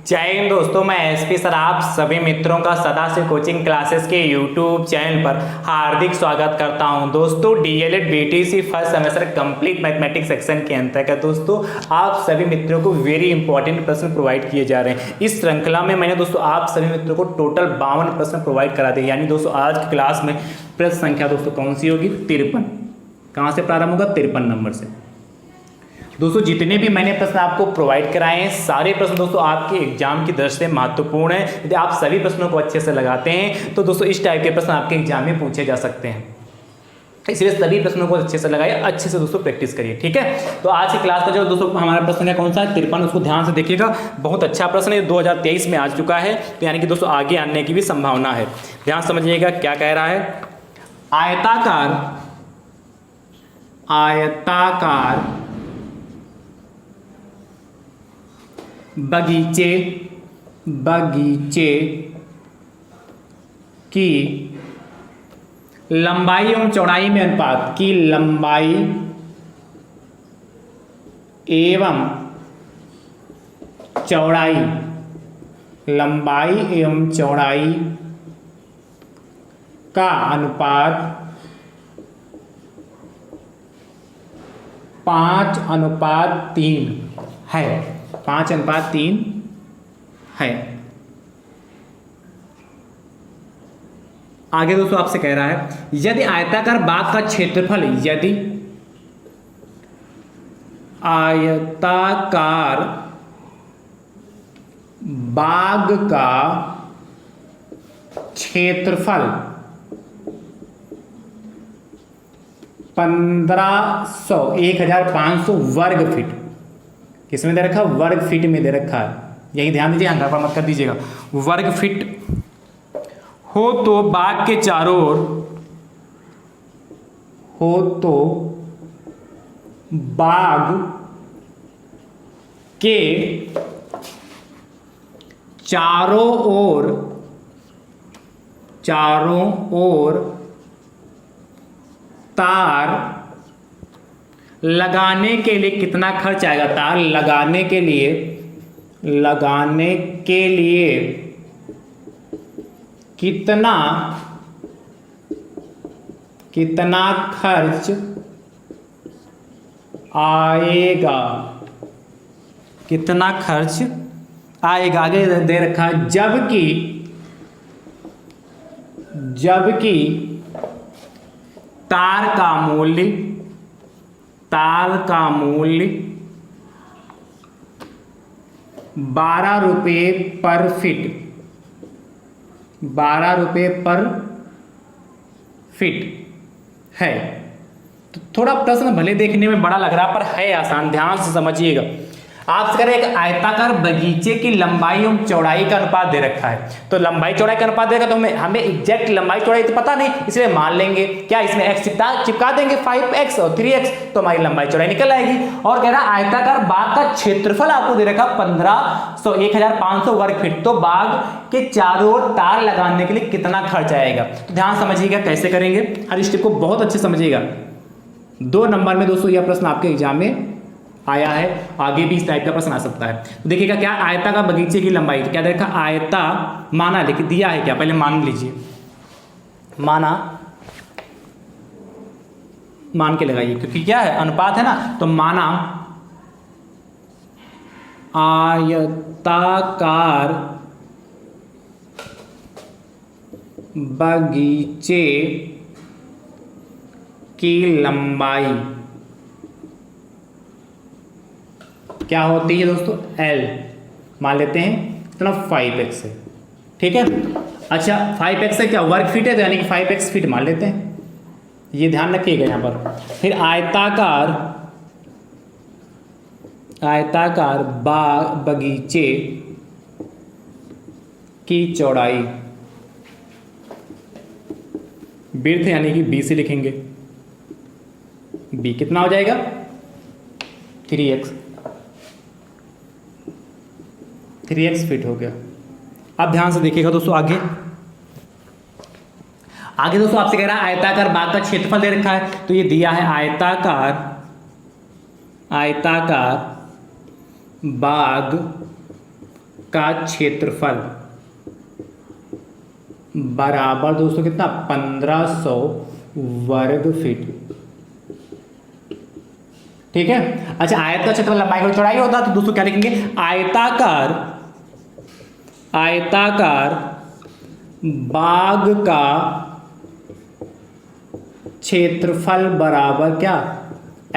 जय हिंद दोस्तों, मैं एसपी सर आप सभी मित्रों का सदा से कोचिंग क्लासेस के यूट्यूब चैनल पर हार्दिक स्वागत करता हूं। दोस्तों DElEd BTC first semester complete mathematics section के अंतर्गत दोस्तों आप सभी मित्रों को वेरी इंपॉर्टेंट प्रश्न प्रोवाइड किए जा रहे हैं। इस श्रृंखला में मैंने दोस्तों आप सभी मित्रों को टोटल 52 प्रश्न प्रोवाइड करा दिए। यानी दोस्तों आज की क्लास में प्रश्न संख्या दोस्तों कौन सी होगी? 53। कहाँ से प्रारंभ होगा? 53 नंबर से। दोस्तों जितने भी मैंने प्रश्न आपको प्रोवाइड कराए हैं सारे प्रश्न दोस्तों आपके एग्जाम की दृष्टि से महत्वपूर्ण है। यदि आप सभी प्रश्नों को अच्छे से लगाते हैं तो दोस्तों इस टाइप के प्रश्न आपके एग्जाम में पूछे जा सकते हैं। इसलिए सभी प्रश्नों को अच्छे से लगाइए, अच्छे से दोस्तों प्रैक्टिस करिए। ठीक है, तो आज की क्लास का जो दोस्तों हमारा प्रश्न है कौन सा है? 53। उसको ध्यान से देखिएगा, बहुत अच्छा प्रश्न है, 2023 में आ चुका है, तो यानी कि दोस्तों आगे आने की भी संभावना है। ध्यान समझिएगा क्या कह रहा है। आयताकार बगीचे की लंबाई एवं चौड़ाई में अनुपात की लंबाई एवं चौड़ाई का अनुपात 5:3 है। 5:3 है। आगे दोस्तों आपसे कह रहा है यदि आयताकार बाग का क्षेत्रफल आयताकार बाग का क्षेत्रफल 1500 वर्ग फीट, किसमें दे रखा है? वर्ग फीट में दे रखा है। यही ध्यान दीजिए, हंड्रेड पर मत कर दीजिएगा। वर्ग फीट हो तो बाग के चारों ओर तार लगाने के लिए कितना खर्च आएगा? तार लगाने के लिए कितना खर्च आएगा? कितना खर्च आएगा आगे दे रखा है। जबकि तार का मूल्य 12 रुपये पर फीट, 12 रुपये पर फीट है। तो थोड़ा प्रश्न भले देखने में बड़ा लग रहा है पर है आसान, ध्यान से समझिएगा। आपसे कह रहे हैं एक आयताकार बगीचे की लंबाई एवं चौड़ाई का अनुपात दे रखा है, तो लंबाई चौड़ाई का अनुपात देगा तो हमें एग्जैक्ट लंबाई चौड़ाई तो पता नहीं, इसलिए मान लेंगे क्या इसमें x चिपका देंगे 5x और 3x, तो हमारी लंबाई चौड़ाई निकल आएगी। और कह रहा है आयताकार बाग का क्षेत्रफल आपको दे रखा 1500 वर्ग फीट, तो बाग के चारों ओर तार लगाने के लिए कितना खर्च आएगा? तो ध्यान समझिएगा कैसे करेंगे, हर स्टेप को बहुत अच्छे समझिएगा। 2 नंबर में दोस्तों यह प्रश्न आपके एग्जाम में आया है, आगे भी इस टाइप का प्रश्न आ सकता है। तो देखिएगा क्या आयता का बगीचे की लंबाई, तो क्या देखा आयता माना लिख दिया है क्या? पहले मान लीजिए, मान के लगाइए क्योंकि क्या है अनुपात है ना, तो माना आयताकार बगीचे की लंबाई क्या होती है दोस्तों? L मान लेते हैं इतना 5x है। ठीक है, अच्छा 5x है क्या? वर्ग फीट है, तो यानी कि 5x फीट मान लेते हैं, ये ध्यान रखिएगा यहाँ पर। फिर आयताकार बगीचे की चौड़ाई विड्थ यानी कि b से लिखेंगे, b कितना हो जाएगा? 3x फिट हो गया। अब ध्यान से देखिएगा दोस्तों आगे दोस्तों आपसे कह रहा है आयताकार बाग का क्षेत्रफल दे रखा है, तो ये दिया है आयताकार बाग का क्षेत्रफल बराबर दोस्तों कितना 1500 वर्ग फीट। ठीक है। अच्छा, आयत का क्षेत्रफल लंबाई और चौड़ाई होता है तो दोस्तों क्या लिखेंगे, आयताकार बाग का क्षेत्रफल बराबर क्या,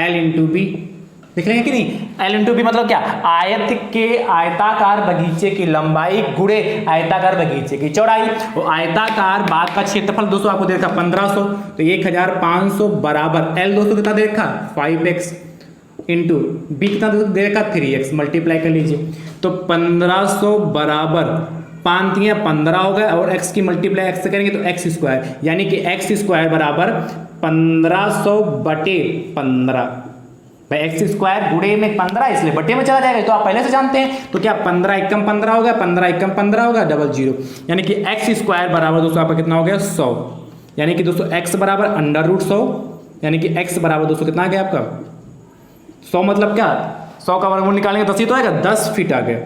L इंटू बी। लिख लेंगे कि नहीं, L इंटू बी मतलब क्या, आयताकार बगीचे की लंबाई गुणे आयताकार बगीचे की चौड़ाई। और आयताकार बाग का क्षेत्रफल दोस्तों आपको दे रखा 1500, तो 1500 बराबर L दोस्तों कितना दे रखा 5x इंटू बी कितना दे रखा 3x, मल्टीप्लाई कर लीजिए। तो 1500 बराबर 5 या 15 हो गया और x की मल्टीप्लाई x से करेंगे तो x स्क्वायर, यानी कि x स्क्वायर बराबर 1500 बटे 15। भाई एक्स स्क्वायर गुणे में 15 इसलिए बटे में चला जाएगा, तो आप पहले से जानते हैं। तो क्या 15 एकम 15 हो गया, 15 एकम 15 हो गया, डबल जीरो, यानी कि x स्क्वायर बराबर दोस्तों आपका कितना हो गया 100। यानी कि दोस्तों x बराबर √100, यानी कि x बराबर दोस्तों कितना आ गया आपका 100। मतलब क्या 100 का वर्गमूल निकालेंगे 10 ही तो आएगा, 10 फीट आ गया।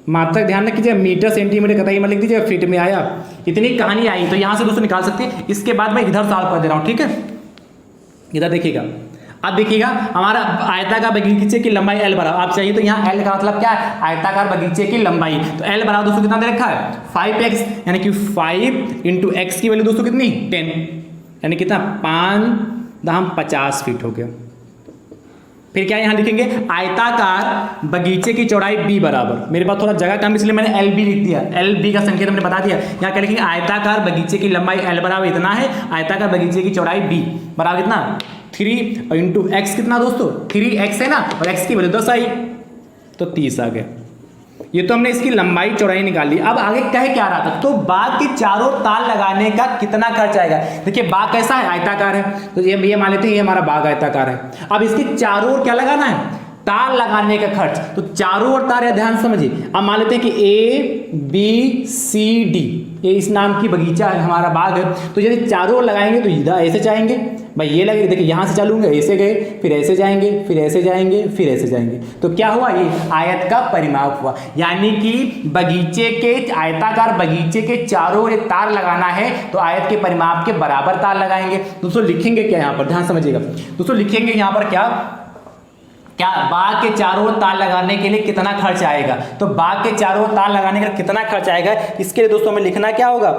मात्रक ध्यान रखिए, मीटर सेंटीमीटर कतई में लिख दीजिए, फीट में आया। इतनी कहानी आई तो यहां से दोस्तों निकाल सकते हैं। इसके बाद मैं इधर सॉल्व कर दे रहा हूं, ठीक है। इधर देखिएगा, अब देखिएगा हमारा आयताकार बगीचे की लंबाई L बराबर, आप चाहिए तो यहाँ L का मतलब क्या है, आयताकार बगीचे की लंबाई। तो L बराबर दोस्तों कितना दे रखा है 5x, यानी कि 5 इंटू एक्स की वैल्यू दोस्तों कितनी 10, यानी कितना 5×50 फीट हो गया। फिर क्या यहाँ लिखेंगे, आयताकार बगीचे की चौड़ाई b बराबर, मेरे पास थोड़ा जगह कम इसलिए मैंने LB लिख दिया, LB का संकेत मैंने बता दिया। यहाँ क्या लिखेंगे, आयताकार बगीचे की लंबाई L बराबर इतना है, आयताकार बगीचे की चौड़ाई b बराबर कितना 3 इंटू एक्स कितना दोस्तों 3x है ना, और x की वैल्यू 10 आई तो 30 आ गया। ये तो हमने इसकी लंबाई चौड़ाई निकाल ली। अब आगे कह क्या रहा था, तो बाग के चारों तार लगाने का कितना खर्च आएगा। देखिए बाग कैसा है, आयताकार है, तो ये मान लेते हैं ये हमारा बाग आयताकार है। अब इसके चारों ओर क्या लगाना है, तार लगाने का खर्च। तो चारों ओर तार, ध्यान समझिए। अब मान लेते हैं कि ABCD, ये इस नाम की बगीचा है, हमारा बाग है। तो यदि चारों ओर लगाएंगे तो इधर ऐसे जाएंगे, भाई ये लगेगा, देखिए यहाँ से चलूंगा ऐसे गए, फिर ऐसे जाएंगे, फिर ऐसे जाएंगे, फिर ऐसे जाएंगे। तो क्या हुआ, ये आयत का परिमाप हुआ। यानी कि बगीचे के आयताकार बगीचे के चारों ओर तार लगाना है तो आयत के परिमाप के बराबर तार लगाएंगे। दोस्तों लिखेंगे क्या यहाँ पर, ध्यान समझिएगा दोस्तों, लिखेंगे यहाँ पर क्या क्या बाग के चारों ओर तार लगाने के लिए कितना खर्च आएगा। तो बाग के चारों ओर तार लगाने का कितना खर्च आएगा, इसके लिए दोस्तों हमें लिखना क्या होगा,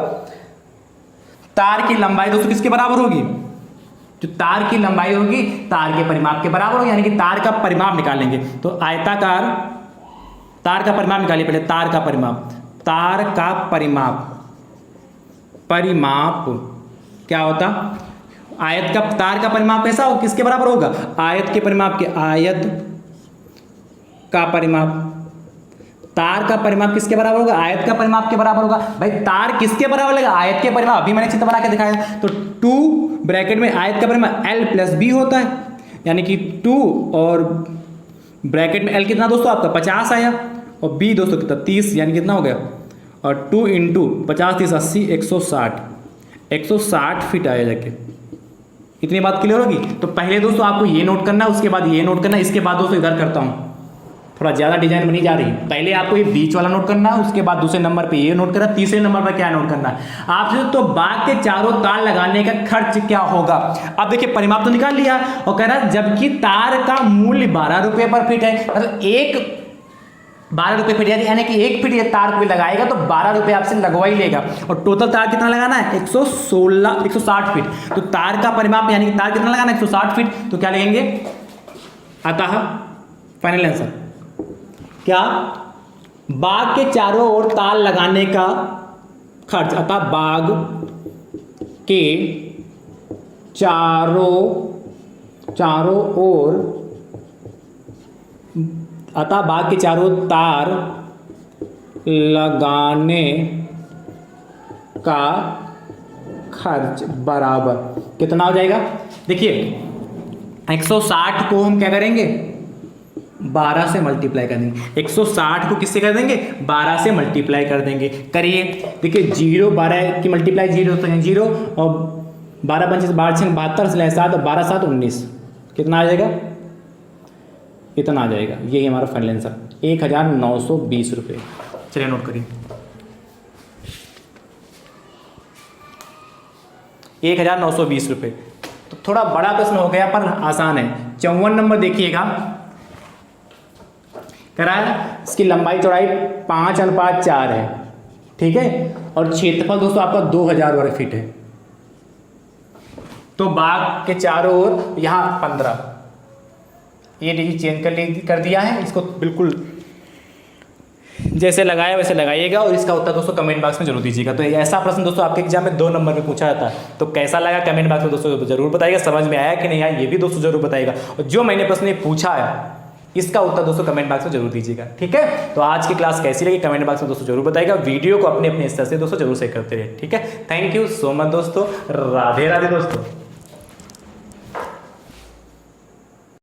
तार की लंबाई दोस्तों किसके बराबर होगी, जो तार की लंबाई होगी तार के परिमाप के बराबर होगी, यानी कि तार का परिमाप निकालेंगे। तो आयताकार तार का परिमाप निकालिए पहले, तार का परिमाप, तार का परिमाप क्या होता, आयत का तार का परिमाप कैसा हो, किसके बराबर होगा, आयत के परिमाप के, आयत का परिमाप, तार का परिमाप किसके बराबर होगा, आयत का परिमाप के बराबर होगा। भाई तार किसके बराबर लगेगा, आयत के परिमाप। अभी मैंने चित्र बना के दिखाया। तो 2 ब्रैकेट में आयत का परिमाप L प्लस B होता है, यानी कि 2 और ब्रैकेट में L कितना दोस्तों आपका 50 आया, और B दोस्तों कितना 30, यानी कितना हो गया, और 2 इंटू 50 30 80 160 फीट आया जाके। इतनी बात क्लियर होगी। तो पहले दोस्तों आपको ये नोट करना, उसके बाद ये नोट करना, इसके बाद दोस्तों इधर करता हूँ, थोड़ा ज़्यादा डिजाइन बनी जा रही है। पहले आपको ये बीच वाला नोट करना है, उसके बाद दूसरे नंबर पे ये नोट करना, तीसरे नंबर पर क्या नोट करना है आपसे, तो बाग के चारों तार लगाने का खर्च क्या होगा। अब देखिए परिमाप तो निकाल लिया, और कह रहा है जबकि तार का मूल्य 12 रुपये पर फीट है, मतलब 12 रुपये फीट, यानी कि 1 फीट ये तार कोई लगाएगा तो 12 रुपये आपसे लगवा ही लेगा। और टोटल तार कितना लगाना है 160 फीट। तो तार का परिमाप यानी कि तार कितना लगाना है 160 फीट। तो क्या लेंगे, अतः फाइनल आंसर क्या, बाग के चारों ओर तार लगाने का खर्च, अतः बाग के चारों ओर अतः बाग के चारों तार लगाने का खर्च बराबर कितना हो जाएगा। देखिए 160 को हम क्या करेंगे 12 से मल्टीप्लाई कर देंगे, 160 को किससे कर देंगे 12 से मल्टीप्लाई कर देंगे। करिए, देखिए 0 12 की मल्टीप्लाई 0 तो 0, और 12 5 12 6 72 7 12 7 19 कितना आ जाएगा इतना आ जाएगा, यही हमारा फाइनल आंसर 1920 रुपये। चलिए नोट करिए 1920 रुपये। तो थोड़ा बड़ा प्रश्न हो गया पर आसान है। 54 नंबर देखिएगा, कह रहा है इसकी लंबाई चौड़ाई 5:4 है, ठीक है, और क्षेत्रफल दोस्तों आपका 2000 वर्ग फीट है। तो बाग के चारों ओर यहाँ 15, ये देखिए चेंज कर दिया है, इसको बिल्कुल जैसे लगाया वैसे लगाइएगा और इसका उत्तर दोस्तों कमेंट बॉक्स में जरूर दीजिएगा। तो ऐसा प्रश्न दोस्तों आपके एग्जाम में 2 नंबर में पूछा जाता है। तो कैसा लगा कमेंट बॉक्स में दोस्तों जरूर बताइएगा, समझ में आया कि नहीं आया ये भी दोस्तों जरूर बताइएगा, और जो मैंने प्रश्न पूछा है इसका उत्तर दोस्तों कमेंट बॉक्स में जरूर दीजिएगा, ठीक है। तो आज की क्लास कैसी लगी कमेंट बॉक्स में दोस्तों जरूर बताइएगा, वीडियो को अपने अपने स्तर से दोस्तों जरूर शेयर करते रहिए, ठीक है। थैंक यू सो मच दोस्तों, राधे राधे दोस्तों।